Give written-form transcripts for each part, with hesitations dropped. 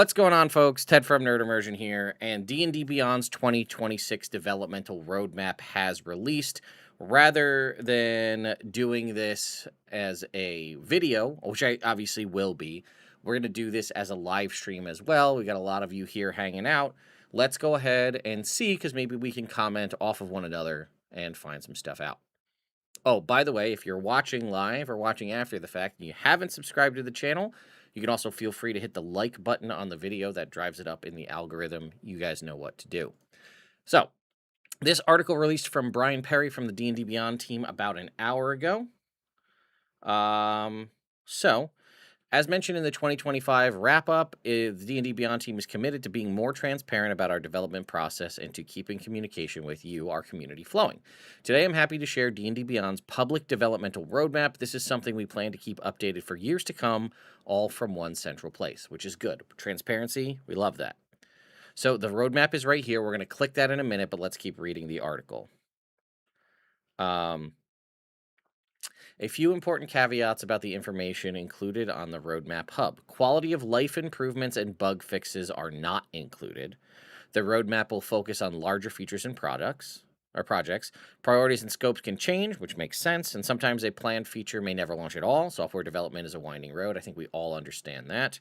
What's going on, folks? Ted from Nerd Immersion here, and D&D Beyond's 2026 developmental roadmap has released. Rather than doing this as a video, which I obviously will be, we're going to do this as a live stream as well. We got a lot of you here hanging out. Let's go ahead and see, because maybe we can comment off of one another and find some stuff out. Oh, by the way, if you're watching live or watching after the fact and you haven't subscribed to the channel, you can also feel free to hit the like button on the video. That drives it up in the algorithm. You guys know what to do. So, this article released from Brian Perry from the D&D Beyond team about an hour ago. So, as mentioned in the 2025 wrap-up, the D&D Beyond team is committed to being more transparent about our development process and to keeping communication with you, our community, flowing. Today, I'm happy to share D&D Beyond's public developmental roadmap. This is something we plan to keep updated for years to come, all from one central place, which is good. Transparency, we love that. So the roadmap is right here. We're going to click that in a minute, but let's keep reading the article. A few important caveats about the information included on the Roadmap Hub. Quality of life improvements and bug fixes are not included. The roadmap will focus on larger features and projects. Priorities and scopes can change, which makes sense, and sometimes a planned feature may never launch at all. Software development is a winding road. I think we all understand that.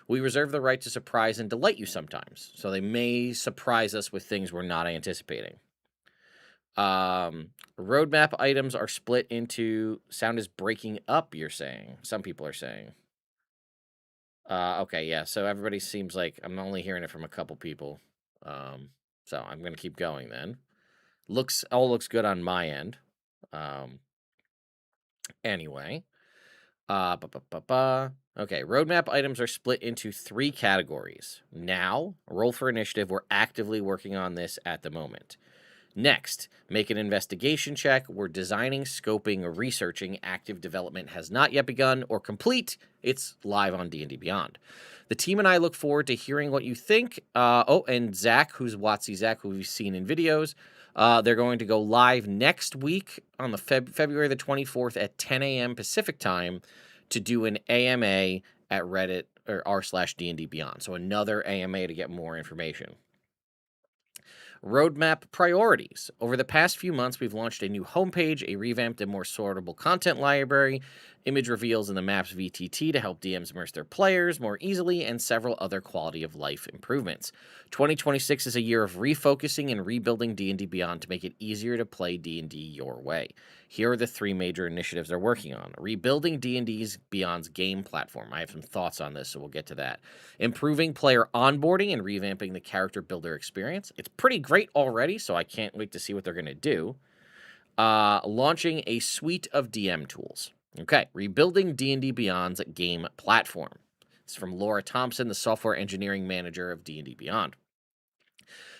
We reserve the right to surprise and delight you sometimes, so they may surprise us with things we're not anticipating. Roadmap items are split into... Sound is breaking up, you're saying. Some people are saying. Okay, yeah, so everybody seems like... I'm only hearing it from a couple people. So I'm going to keep going then. All looks good on my end. Anyway. Okay, roadmap items are split into 3 categories. Now, roll for initiative. We're actively working on this at the moment. Next, make an investigation check. We're designing, scoping, or researching. Active development has not yet begun or complete. It's live on D&D Beyond. The team and I look forward to hearing what you think. And Zach, who's WotC Zach, who we've seen in videos, they're going to go live next week on the February the 24th at 10 a.m. Pacific time to do an AMA at Reddit or r/D&D Beyond. So another AMA to get more information. Roadmap priorities. Over the past few months, we've launched a new homepage, a revamped and more sortable content library, image reveals in the maps VTT to help DMs immerse their players more easily, and several other quality of life improvements. 2026 is a year of refocusing and rebuilding D&D Beyond to make it easier to play D&D your way. Here are the 3 major initiatives they're working on. Rebuilding D&D's Beyond's game platform. I have some thoughts on this, so we'll get to that. Improving player onboarding and revamping the character builder experience. It's pretty great already, so I can't wait to see what they're going to do. Launching a suite of DM tools. Okay, rebuilding D&D Beyond's game platform. It's from Laura Thompson, the software engineering manager of D&D Beyond.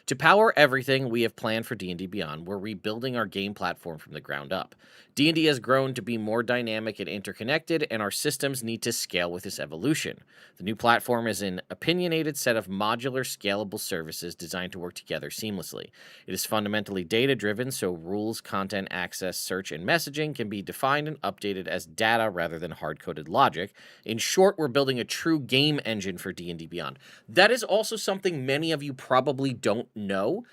To power everything we have planned for D&D Beyond, we're rebuilding our game platform from the ground up. D&D has grown to be more dynamic and interconnected, and our systems need to scale with this evolution. The new platform is an opinionated set of modular, scalable services designed to work together seamlessly. It is fundamentally data-driven, so rules, content, access, search, and messaging can be defined and updated as data rather than hard-coded logic. In short, we're building a true game engine for D&D Beyond. That is also something many of you probably don't know,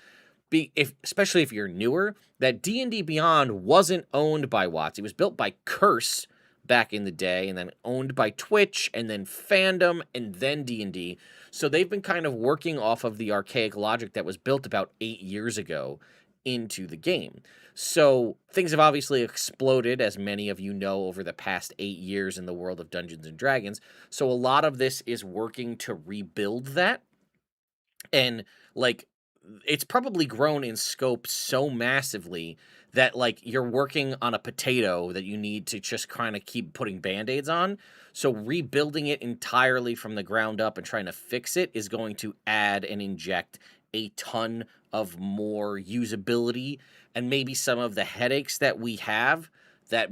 especially if you're newer, that D&D Beyond wasn't owned by WotC. It was built by Curse back in the day, and then owned by Twitch, and then Fandom, and then D&D. So they've been kind of working off of the archaic logic that was built about 8 years ago into the game. So things have obviously exploded, as many of you know, over the past 8 years in the world of Dungeons & Dragons. So a lot of this is working to rebuild that. And, like, it's probably grown in scope so massively that, like, you're working on a potato that you need to just kind of keep putting Band-Aids on. So rebuilding it entirely from the ground up and trying to fix it is going to add and inject a ton of more usability, and maybe some of the headaches that we have that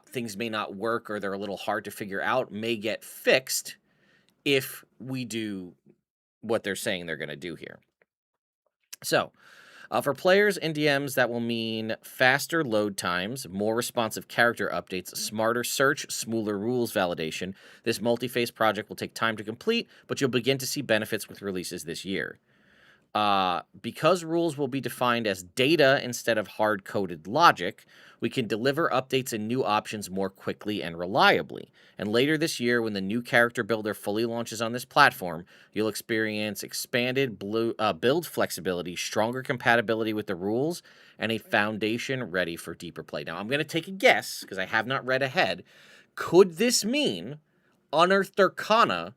things may not work, or they're a little hard to figure out, may get fixed if we do what they're saying they're going to do here. So, For players and DMs, that will mean faster load times, more responsive character updates, smarter search, smoother rules validation. This multi phase project will take time to complete, but you'll begin to see benefits with releases this year. Because rules will be defined as data instead of hard coded logic, we can deliver updates and new options more quickly and reliably. And later this year, when the new character builder fully launches on this platform, you'll experience expanded build flexibility, stronger compatibility with the rules, and a foundation ready for deeper play. Now, I'm going to take a guess because I have not read ahead. Could this mean Unearthed Arcana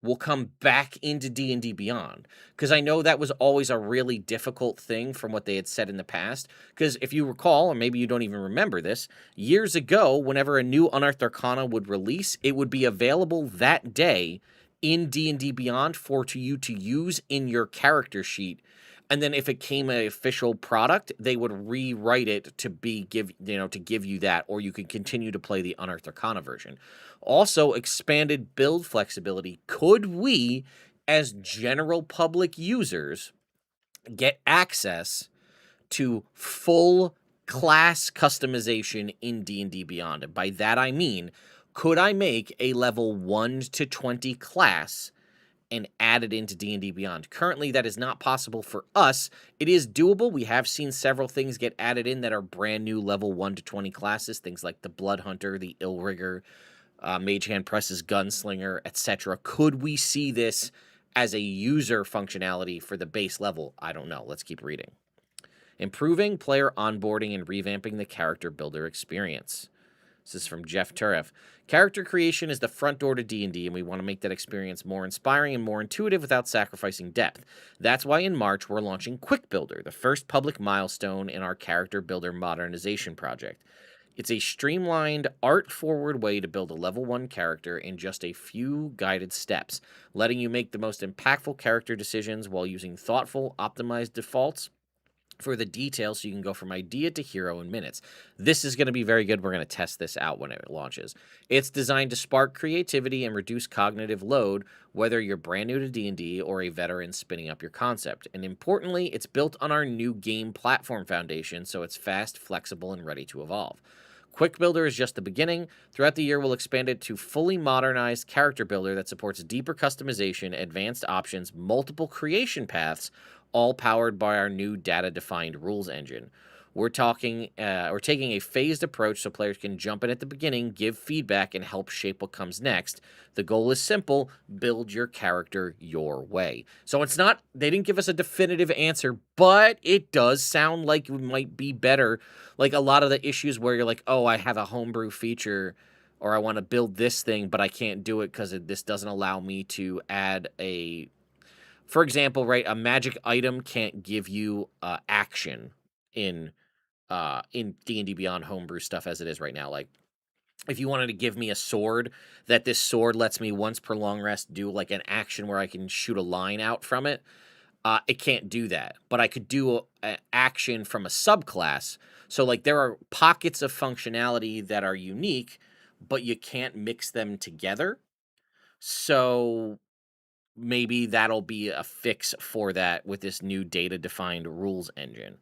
will come back into D&D Beyond? Because I know that was always a really difficult thing from what they had said in the past. Because if you recall, or maybe you don't even remember this, years ago, whenever a new Unearthed Arcana would release, it would be available that day in D&D Beyond for you to use in your character sheet. And then if it came an official product, they would rewrite it to give you that, or you could continue to play the Unearthed Arcana version. Also, expanded build flexibility. Could we, as general public users, get access to full class customization in D&D Beyond? And by that I mean, could I make a level 1 to 20 class and add it into D&D Beyond? Currently, that is not possible for us. It is doable. We have seen several things get added in that are brand new level 1 to 20 classes, things like the Blood Hunter, the Illrigger, Mage Hand Presses, Gunslinger, etc. Could we see this as a user functionality for the base level? I don't know. Let's keep reading. Improving player onboarding and revamping the character builder experience. This is from Jeff Turef. Character creation is the front door to D&D, and we want to make that experience more inspiring and more intuitive without sacrificing depth. That's why in March we're launching Quick Builder, the first public milestone in our character builder modernization project. It's a streamlined, art-forward way to build a level 1 character in just a few guided steps, letting you make the most impactful character decisions while using thoughtful, optimized defaults for the details so you can go from idea to hero in minutes. This is going to be very good. We're going to test this out when it launches. It's designed to spark creativity and reduce cognitive load, whether you're brand new to D&D or a veteran spinning up your concept. And importantly, it's built on our new game platform foundation, so it's fast, flexible, and ready to evolve. Quick Builder is just the beginning. Throughout the year, we'll expand it to fully modernized character builder that supports deeper customization, advanced options, multiple creation paths, all powered by our new data-defined rules engine. We're taking a phased approach so players can jump in at the beginning, give feedback, and help shape what comes next. The goal is simple: build your character your way. So they didn't give us a definitive answer, but it does sound like it might be better. Like a lot of the issues where you're like, oh, I have a homebrew feature, or I want to build this thing, but I can't do it because this doesn't allow me to add for example, right, a magic item can't give you action in D&D Beyond homebrew stuff as it is right now. Like, if you wanted to give me a sword, that this sword lets me once per long rest do like an action where I can shoot a line out from it, it can't do that. But I could do an action from a subclass. So like there are pockets of functionality that are unique, but you can't mix them together. So maybe that'll be a fix for that with this new data-defined rules engine.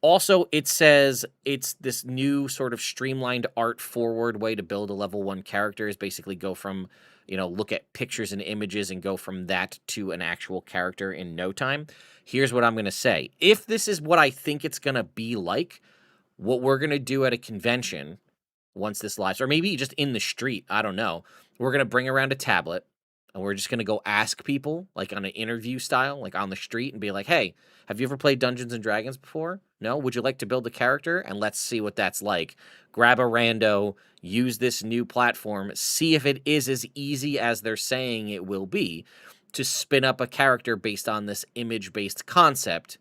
Also, it says it's this new sort of streamlined art-forward way to build a level 1 character is basically go from, look at pictures and images and go from that to an actual character in no time. Here's what I'm going to say. If this is what I think it's going to be like, what we're going to do at a convention once this lives, or maybe just in the street, I don't know, we're going to bring around a tablet, and we're just going to go ask people, like on an interview style, like on the street, and be like, hey, have you ever played Dungeons and Dragons before? No? Would you like to build a character? And let's see what that's like. Grab a rando, use this new platform, see if it is as easy as they're saying it will be to spin up a character based on this image-based concept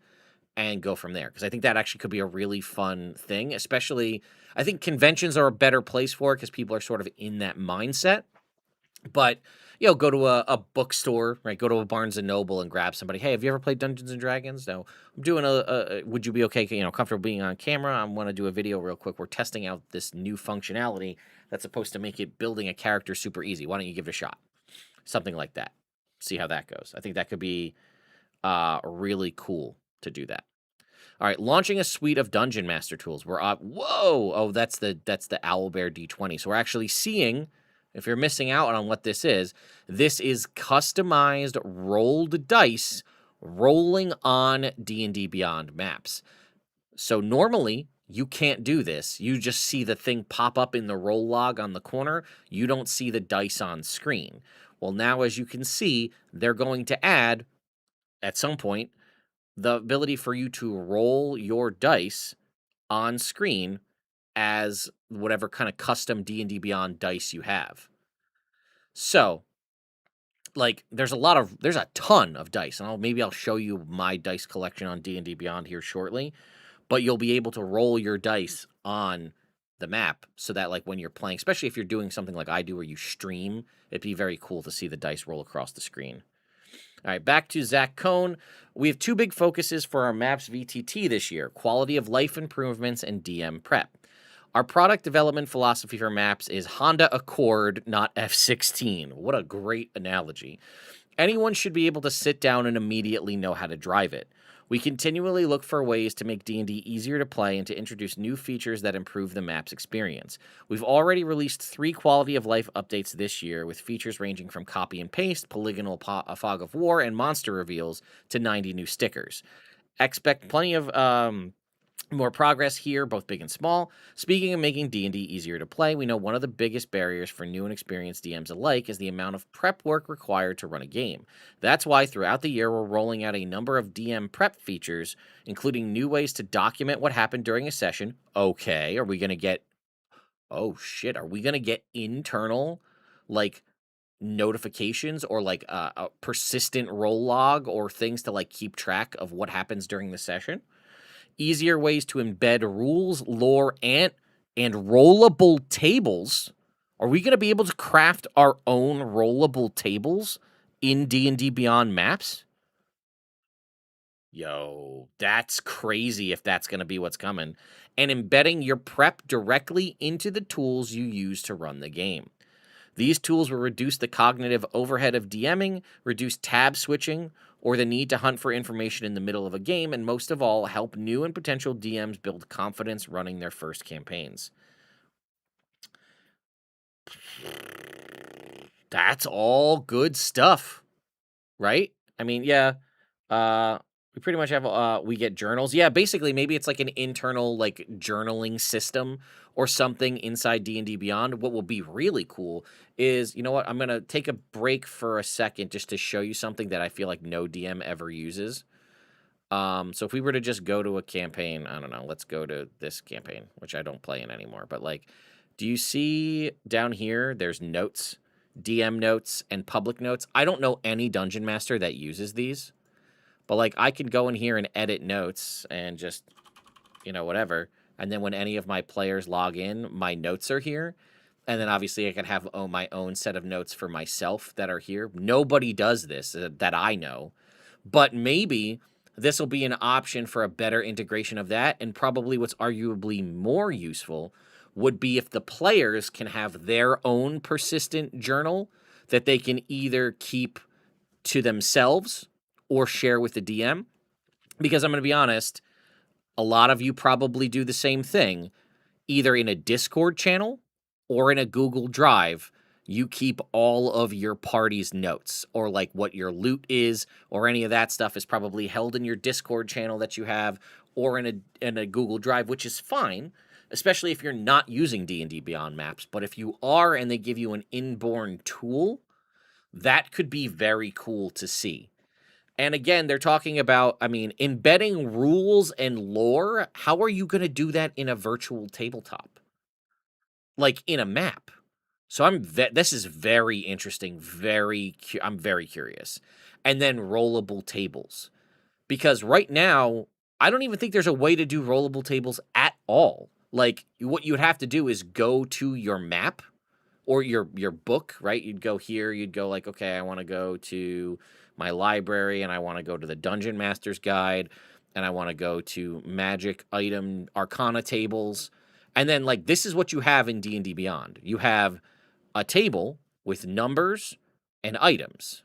and go from there. Because I think that actually could be a really fun thing, especially, I think conventions are a better place for it because people are sort of in that mindset. But go to a bookstore, right? Go to a Barnes and Noble and grab somebody. Hey, have you ever played Dungeons and Dragons? No, I'm doing would you be okay, comfortable being on camera? I want to do a video real quick. We're testing out this new functionality that's supposed to make it building a character super easy. Why don't you give it a shot? Something like that. See how that goes. I think that could be really cool to do that. All right, launching a suite of dungeon master tools. Whoa! Oh, that's the Owlbear D20. So we're actually seeing, if you're missing out on what this is customized rolled dice rolling on D&D Beyond maps. So normally you can't do this. You just see the thing pop up in the roll log on the corner. You don't see the dice on screen. Well, now as you can see, they're going to add at some point the ability for you to roll your dice on screen as whatever kind of custom D&D Beyond dice you have. So, like there's a ton of dice, and maybe I'll show you my dice collection on D&D Beyond here shortly, but you'll be able to roll your dice on the map so that like when you're playing, especially if you're doing something like I do where you stream, it'd be very cool to see the dice roll across the screen. All right, back to Zach Cohn. We have two big focuses for our Maps VTT this year: quality of life improvements and DM prep. Our product development philosophy for Maps is Honda Accord, not F-16. What a great analogy. Anyone should be able to sit down and immediately know how to drive it. We continually look for ways to make D&D easier to play and to introduce new features that improve the map's experience. We've already released 3 quality of life updates this year, with features ranging from copy and paste, polygonal fog of war, and monster reveals to 90 new stickers. Expect plenty of more progress here, both big and small. Speaking of making D&D easier to play, we know one of the biggest barriers for new and experienced DMs alike is the amount of prep work required to run a game. That's why throughout the year we're rolling out a number of DM prep features, including new ways to document what happened during a session. Okay, are we going to get internal like notifications or like a persistent roll log or things to like keep track of what happens during the session? Easier ways to embed rules, lore, and rollable tables. Are we going to be able to craft our own rollable tables in D&D Beyond maps? Yo, that's crazy if that's going to be what's coming. And embedding your prep directly into the tools you use to run the game. These tools will reduce the cognitive overhead of DMing, reduce tab switching, or the need to hunt for information in the middle of a game, and most of all, help new and potential DMs build confidence running their first campaigns. That's all good stuff, right? I mean, yeah, we pretty much have, we get journals. Yeah, basically, maybe it's like an internal, like, journaling system or something inside D&D Beyond. What will be really cool is, you know what, I'm going to take a break for a second just to show you something that I feel like no DM ever uses. So if we were to just go to a campaign, I don't know, let's go to this campaign, which I don't play in anymore, but like, do you see down here, there's notes, DM notes, and public notes? I don't know any dungeon master that uses these, but like I can go in here and edit notes and just, whatever. And then when any of my players log in, my notes are here. And then obviously I can have my own set of notes for myself that are here. Nobody does this that I know, but maybe this will be an option for a better integration of that. And probably what's arguably more useful would be if the players can have their own persistent journal that they can either keep to themselves or share with the DM. Because I'm going to be honest, a lot of you probably do the same thing, either in a Discord channel or in a Google Drive. You keep all of your party's notes, or like what your loot is, or any of that stuff is probably held in your Discord channel that you have, or in a Google Drive, which is fine, especially if you're not using D&D Beyond maps. But if you are and they give you an inborn tool, that could be very cool to see. And again, they're talking about, embedding rules and lore. How are you going to do that in a virtual tabletop? Like in a map. So this is very interesting. I'm very curious. And then rollable tables. Because right now, I don't even think there's a way to do rollable tables at all. Like what you would have to do is go to your map or your book, right? You'd go here, you'd go like, okay, I want to go to my library and I want to go to the Dungeon Master's Guide and I want to go to magic item arcana tables. And then like this is what you have in D&D Beyond. You have a table with numbers and items,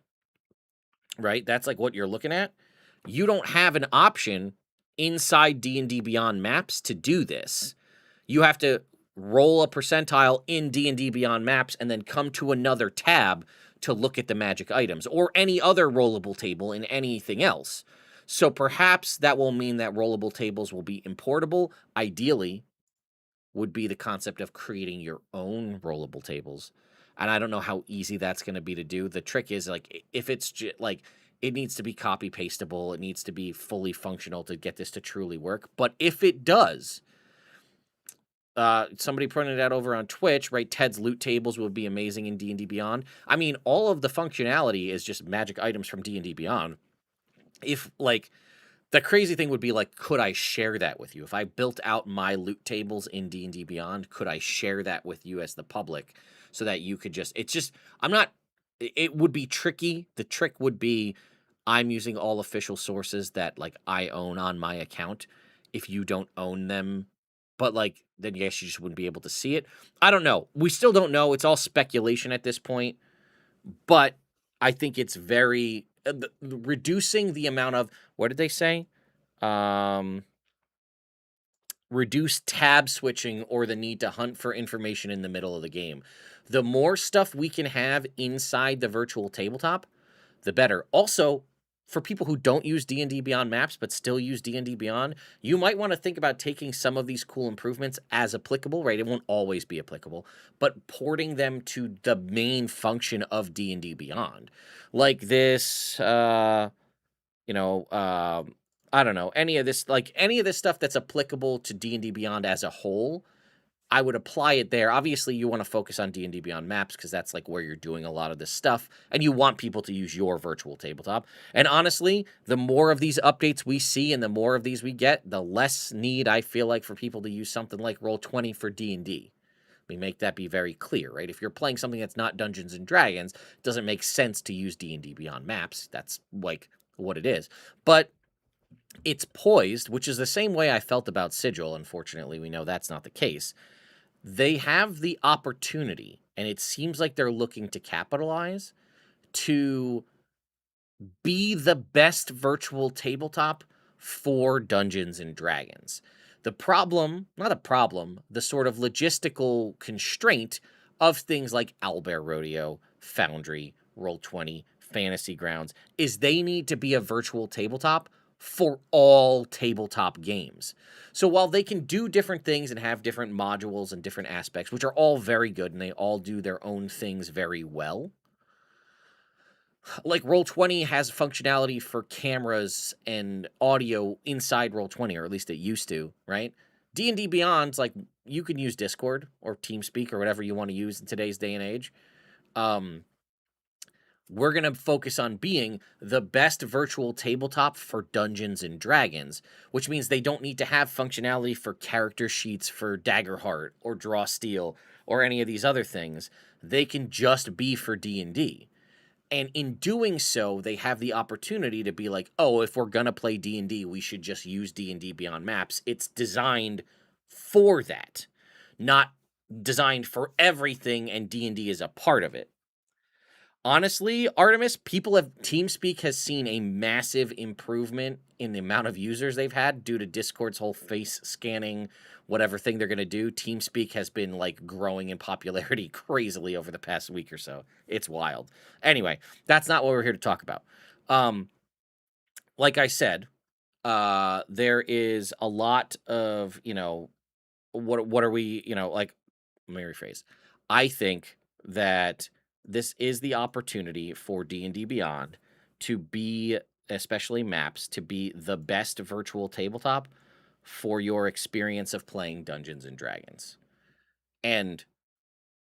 right? That's like what you're looking at. You don't have an option inside D&D Beyond maps to do this. You have to roll a percentile in D&D Beyond maps and then come to another tab to look at the magic items or any other rollable table in anything else. So perhaps that will mean that rollable tables will be importable. Ideally, would be the concept of creating your own rollable tables. And I don't know how easy that's going to be to do. The trick is like if it's like it needs to be copy pastable, it needs to be fully functional to get this to truly work. But if it does, somebody pointed out over on Twitch, right? Ted's loot tables would be amazing in D&D Beyond. I mean, all of the functionality is just magic items from D&D Beyond. If like the crazy thing would be like, could I share that with you? If I built out my loot tables in D&D Beyond, could I share that with you as the public so that you could just, it's just, I'm not, it would be tricky. The trick would be I'm using all official sources that like I own on my account. If you don't own them, but like, then yes, you just wouldn't be able to see it. I don't know. We still don't know. It's all speculation at this point, but I think it's very, reducing the amount of, what did they say? Reduce tab switching or the need to hunt for information in the middle of the game. The more stuff we can have inside the virtual tabletop, the better. Also, for people who don't use D&D Beyond maps but still use D&D Beyond, you might want to think about taking some of these cool improvements as applicable, right? It won't always be applicable, but porting them to the main function of D&D Beyond. Like this, I don't know, any of this stuff that's applicable to D&D Beyond as a whole, I would apply it there. Obviously, you want to focus on D&D Beyond maps because that's like where you're doing a lot of this stuff, and you want people to use your virtual tabletop. And honestly, the more of these updates we see and the more of these we get, the less need I feel like for people to use something like Roll20 for D&D. We make that be very clear, right? If you're playing something that's not Dungeons and Dragons, it doesn't make sense to use D&D Beyond maps. That's like what it is. But it's poised, which is the same way I felt about Sigil. Unfortunately, we know that's not the case. They have the opportunity, and it seems like they're looking to capitalize, to be the best virtual tabletop for Dungeons and Dragons. The problem, not a problem, the sort of logistical constraint of things like Owlbear Rodeo, Foundry, Roll20, Fantasy Grounds, is they need to be a virtual tabletop for all tabletop games. So while they can do different things and have different modules and different aspects, which are all very good and they all do their own things very well, like Roll20 has functionality for cameras and audio inside Roll20, or at least it used to, right? D&D Beyond's like, you can use Discord or TeamSpeak or whatever you want to use in today's day and age. We're going to focus on being the best virtual tabletop for Dungeons and Dragons, which means they don't need to have functionality for character sheets for Daggerheart or Draw Steel or any of these other things. They can just be for D&D. And in doing so, they have the opportunity to be like, oh, if we're going to play D&D, we should just use D&D Beyond maps. It's designed for that, not designed for everything, and D&D is a part of it. Honestly, Artemis, TeamSpeak has seen a massive improvement in the amount of users they've had due to Discord's whole face scanning, whatever thing they're going to do. TeamSpeak has been like growing in popularity crazily over the past week or so. It's wild. Anyway, that's not what we're here to talk about. Like I said, there is a lot of, what are we, like, let me rephrase. I think that this is the opportunity for D&D Beyond to be, especially maps, to be the best virtual tabletop for your experience of playing Dungeons and Dragons. And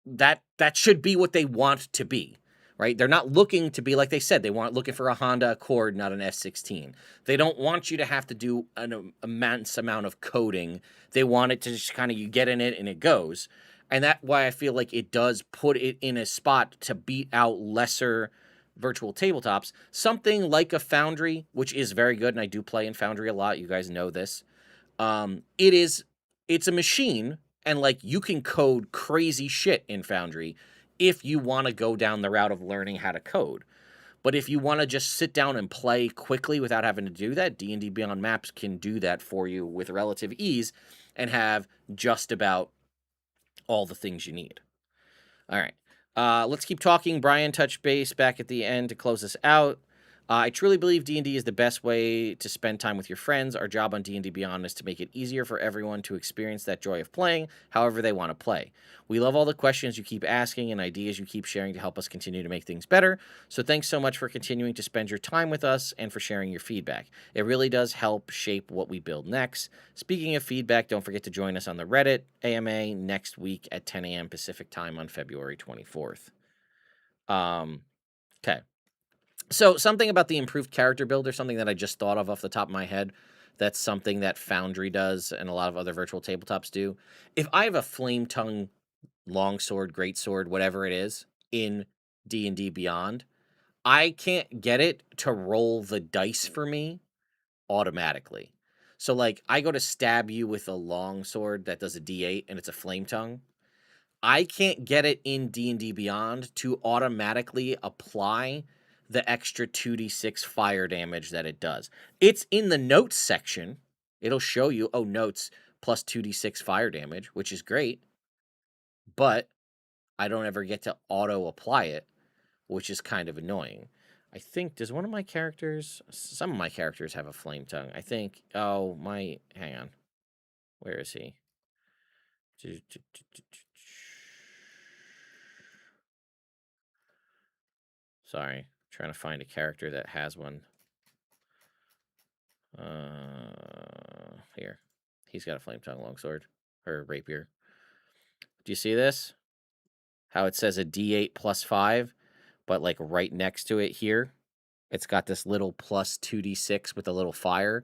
that should be what they want to be, right? They're not looking to be, like they said, looking for a Honda Accord, not an F-16. They don't want you to have to do an immense amount of coding. They want it to just kind of, you get in it and it goes. And that's why I feel like it does put it in a spot to beat out lesser virtual tabletops. Something like a Foundry, which is very good, and I do play in Foundry a lot. You guys know this. It's a machine, and like you can code crazy shit in Foundry if you want to go down the route of learning how to code. But if you want to just sit down and play quickly without having to do that, D&D Beyond Maps can do that for you with relative ease and have just about all the things you need. All right. Let's keep talking. Brian touched base back at the end to close us out. I truly believe D&D is the best way to spend time with your friends. Our job on D&D Beyond is to make it easier for everyone to experience that joy of playing however they want to play. We love all the questions you keep asking and ideas you keep sharing to help us continue to make things better. So thanks so much for continuing to spend your time with us and for sharing your feedback. It really does help shape what we build next. Speaking of feedback, don't forget to join us on the Reddit AMA next week at 10 a.m. Pacific time on February 24th. Okay. So something about the improved character builder, something that I just thought of off the top of my head, that's something that Foundry does and a lot of other virtual tabletops do. If I have a flame tongue longsword, greatsword, whatever it is in D&D Beyond, I can't get it to roll the dice for me automatically. So like I go to stab you with a longsword that does a D8 and it's a flame tongue. I can't get it in D&D Beyond to automatically apply the extra 2d6 fire damage that it does. It's in the notes section. It'll show you, oh, notes plus 2d6 fire damage, which is great. But I don't ever get to auto apply it, which is kind of annoying. I think, does one of my characters, some of my characters have a flame tongue. I think, hang on. Where is he? Sorry, trying to find a character that has one. Here. He's got a flame tongue longsword or rapier. Do you see this? How it says a D8 plus 5, but like right next to it here, it's got this little plus 2d6 with a little fire.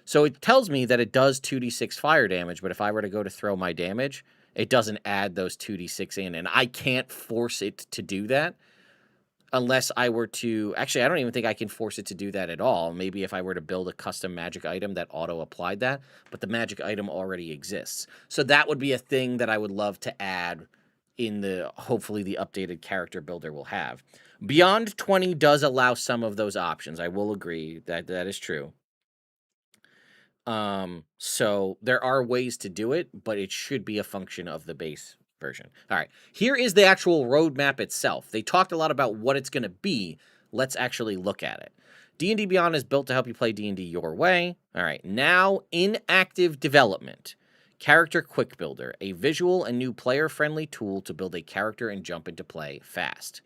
So it tells me that it does 2d6 fire damage, but if I were to go to throw my damage, it doesn't add those 2d6 in, and I can't force it to do that. Unless I were to, actually, I don't even think I can force it to do that at all. Maybe if I were to build a custom magic item that auto-applied that, but the magic item already exists. So that would be a thing that I would love to add in the, hopefully the updated character builder will have. Beyond 20 does allow some of those options. I will agree that that is true. So there are ways to do it, but it should be a function of the base version. All right, here is the actual roadmap itself. They talked a lot about what it's going to be. Let's actually look at it. D&D Beyond is built to help you play D&D your way. All right, now in active development. Character Quick Builder, a visual and new player-friendly tool to build a character and jump into play fast.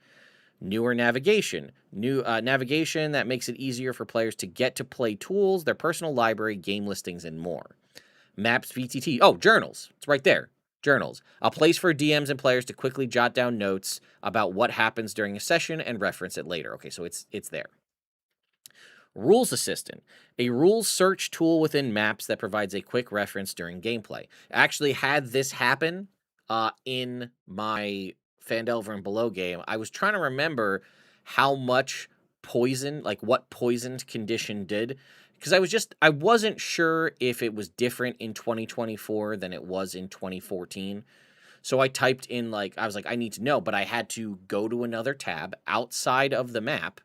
Newer navigation. New navigation that makes it easier for players to get to play tools, their personal library, game listings, and more. Maps VTT. Oh, journals. It's right there. Journals. A place for DMs and players to quickly jot down notes about what happens during a session and reference it later. Okay, so it's there. Rules Assistant, a rules search tool within maps that provides a quick reference during gameplay. I actually had this happen in my Phandelver and Below game. I was trying to remember how much poison, like what poisoned condition did, because I wasn't sure if it was different in 2024 than it was in 2014. So I typed in I was like, I need to know, but I had to go to another tab outside of the map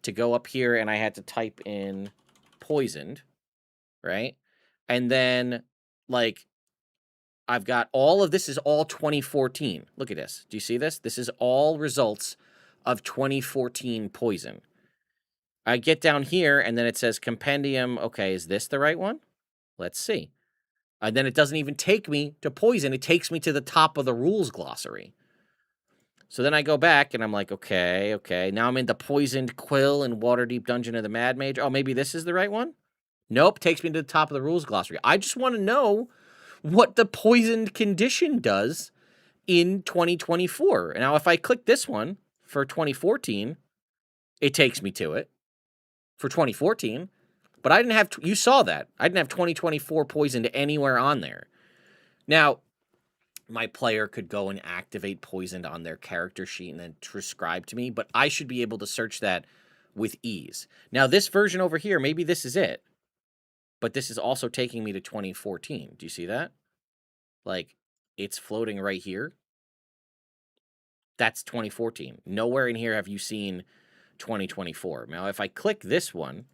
to go up here, and I had to type in poisoned, right? And then I've got all of this is all 2014. Look at this. Do you see this? This is all results of 2014 poison. I get down here and then it says compendium. Okay, is this the right one? Let's see. And then it doesn't even take me to poison. It takes me to the top of the rules glossary. So then I go back and I'm like, okay. Now I'm in the Poisoned Quill and Waterdeep Dungeon of the Mad Mage. Oh, maybe this is the right one? Nope, takes me to the top of the rules glossary. I just want to know what the poisoned condition does in 2024. Now, if I click this one for 2014, it takes me to it for 2014. But I didn't have, you saw that. I didn't have 2024 poisoned anywhere on there. Now, my player could go and activate poisoned on their character sheet and then prescribe to me, but I should be able to search that with ease. Now, this version over here, maybe this is it, but this is also taking me to 2014. Do you see that? It's floating right here. That's 2014. Nowhere in here have you seen 2024. Now, if I click this one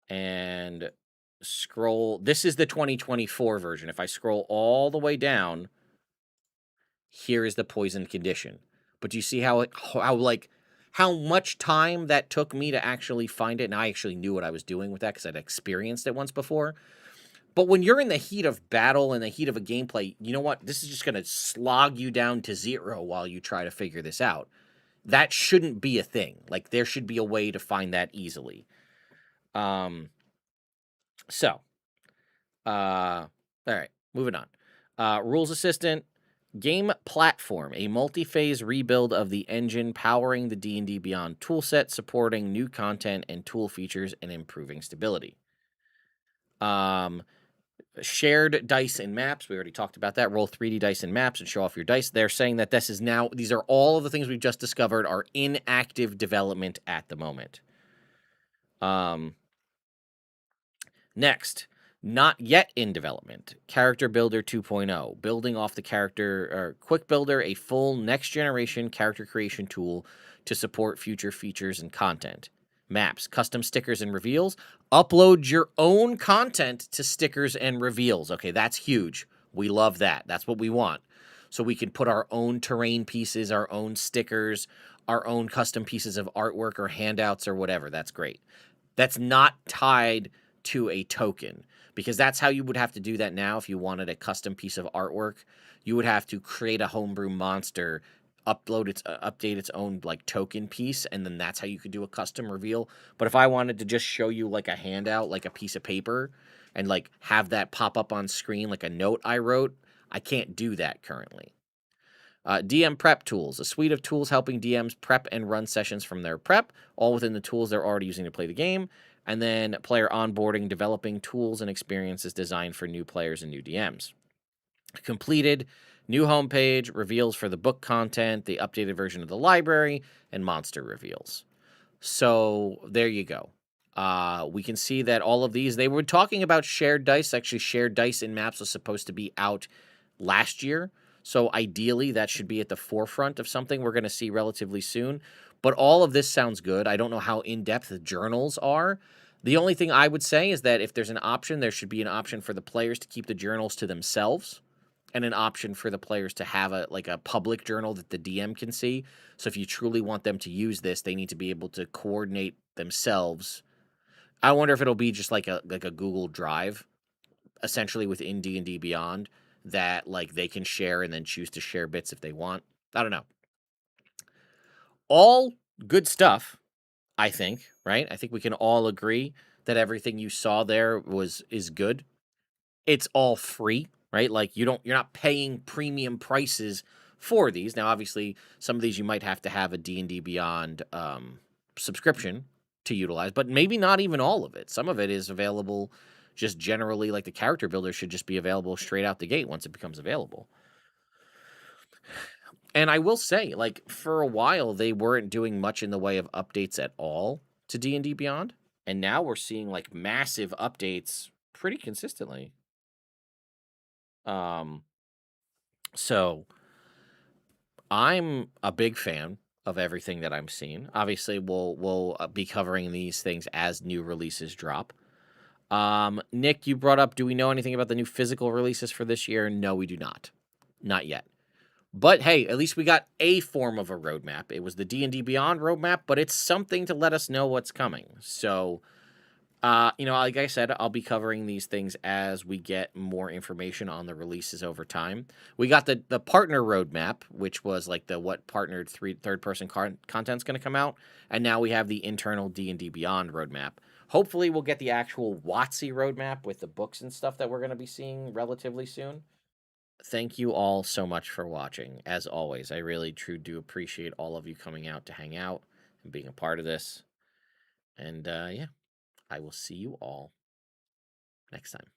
and scroll, this is the 2024 version. If I scroll all the way down, here is the poison condition. But do you see how much time that took me to actually find it? And I actually knew what I was doing with that because I'd experienced it once before. But when you're in the heat of battle and the heat of a gameplay, you know what? This is just going to slog you down to 0 while you try to figure this out. That shouldn't be a thing. Like, there should be a way to find that easily. So, all right, moving on. Rules Assistant, Game Platform, a multi-phase rebuild of the engine powering the D&D Beyond toolset, supporting new content and tool features and improving stability. Shared dice and maps. We already talked about that. Roll 3D dice and maps and show off your dice. They're saying that these are all of the things we've just discovered are in active development at the moment. Next, not yet in development, Character Builder 2.0, building off the Quick Builder, a full next-generation character creation tool to support future features and content. Maps, custom stickers and reveals. Upload your own content to stickers and reveals. Okay, that's huge. We love that. That's what we want. So we can put our own terrain pieces, our own stickers, our own custom pieces of artwork or handouts or whatever. That's great. That's not tied to a token, because that's how you would have to do that now. If you wanted a custom piece of artwork, you would have to create a homebrew monster, update its own like token piece, and then that's how you could do a custom reveal. But if I wanted to just show you like a handout, like a piece of paper, and like have that pop up on screen like a note I wrote, I can't do that currently. DM prep tools, a suite of tools helping DMs prep and run sessions from their prep, all within the tools they're already using to play the game. And then player onboarding, developing tools and experiences designed for new players and new DMs. Completed, new homepage, reveals for the book content, the updated version of the library, and monster reveals. So there you go. We can see that all of these, they were talking about shared dice. Actually, shared dice in maps was supposed to be out last year. So ideally, that should be at the forefront of something we're going to see relatively soon. But all of this sounds good. I don't know how in-depth the journals are. The only thing I would say is that if there's an option, there should be an option for the players to keep the journals to themselves, and an option for the players to have a public journal that the DM can see. So if you truly want them to use this, they need to be able to coordinate themselves. I wonder if it'll be just like a Google Drive, essentially within D&D Beyond, that like they can share and then choose to share bits if they want. I don't know. All good stuff, I think, right? I think we can all agree that everything you saw there is good. It's all free, right? Like you're not paying premium prices for these. Now, obviously, some of these you might have to have a D&D Beyond subscription to utilize, but maybe not even all of it. Some of it is available just generally, like the character builder should just be available straight out the gate once it becomes available. And I will say, like, for a while, they weren't doing much in the way of updates at all to D&D Beyond. And now we're seeing, like, massive updates pretty consistently. So I'm a big fan of everything that I'm seeing. Obviously, we'll be covering these things as new releases drop. Nick, you brought up, do we know anything about the new physical releases for this year? No, we do not. Not yet. But hey, at least we got a form of a roadmap. It was the D&D Beyond roadmap, but it's something to let us know what's coming. So, like I said, I'll be covering these things as we get more information on the releases over time. We got the partner roadmap, which was like the what partnered third-person content's going to come out, and now we have the internal D&D Beyond roadmap. Hopefully, we'll get the actual WotC roadmap with the books and stuff that we're going to be seeing relatively soon. Thank you all so much for watching. As always, I really do appreciate all of you coming out to hang out and being a part of this. And yeah, I will see you all next time.